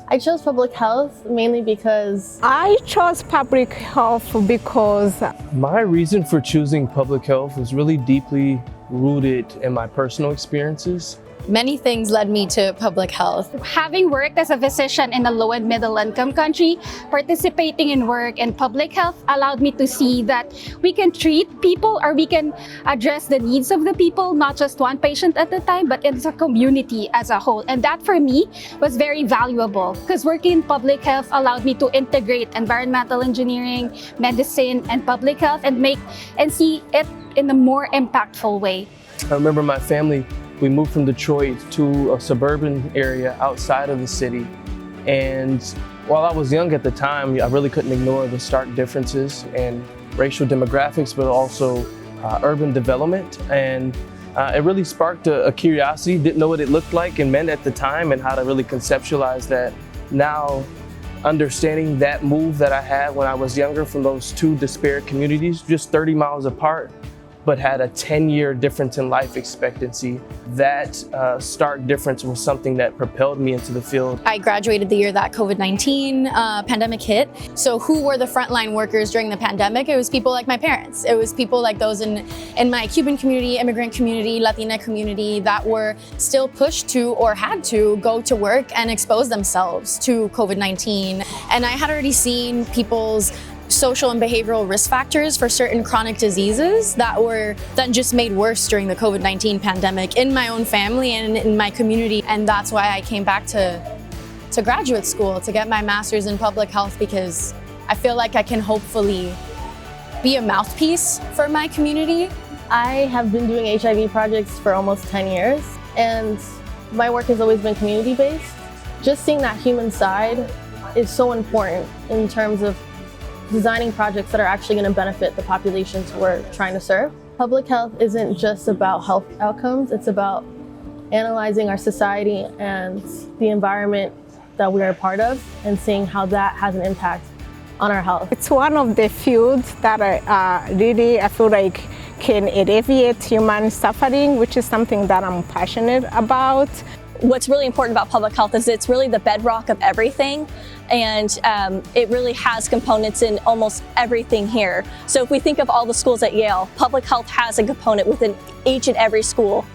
I chose public health mainly because I chose public health because my reason for choosing public health was really deeply rooted in my personal experiences. Many things led me to public health. Having worked as a physician in a low and middle income country, participating in work in public health allowed me to see that we can treat people or we can address the needs of the people, not just one patient at a time, but as a community as a whole. And that for me was very valuable because working in public health allowed me to integrate environmental engineering, medicine, and public health and see it in a more impactful way. I remember my family, we moved from Detroit to a suburban area outside of the city. And while I was young at the time, I really couldn't ignore the stark differences in racial demographics, but also urban development. And it really sparked a curiosity, didn't know what it looked like and meant at the time and how to really conceptualize that. Now, understanding that move that I had when I was younger from those two disparate communities, just 30 miles apart, but had a 10-year difference in life expectancy. That stark difference was something that propelled me into the field. I graduated the year that COVID-19 pandemic hit. So who were the frontline workers during the pandemic? It was people like my parents. It was people like those in my Cuban community, immigrant community, Latina community that were still pushed to or had to go to work and expose themselves to COVID-19. And I had already seen people's social and behavioral risk factors for certain chronic diseases that were then just made worse during the COVID-19 pandemic in my own family and in my community. And that's why I came back to graduate school to get my master's in public health, because I feel like I can hopefully be a mouthpiece for my community. I have been doing HIV projects for almost 10 years, and my work has always been community-based. Just seeing that human side is so important in terms of designing projects that are actually going to benefit the populations we're trying to serve. Public health isn't just about health outcomes, it's about analyzing our society and the environment that we are a part of and seeing how that has an impact on our health. It's one of the fields that I feel like can alleviate human suffering, which is something that I'm passionate about. What's really important about public health is it's really the bedrock of everything, and it really has components in almost everything here. So if we think of all the schools at Yale, public health has a component within each and every school.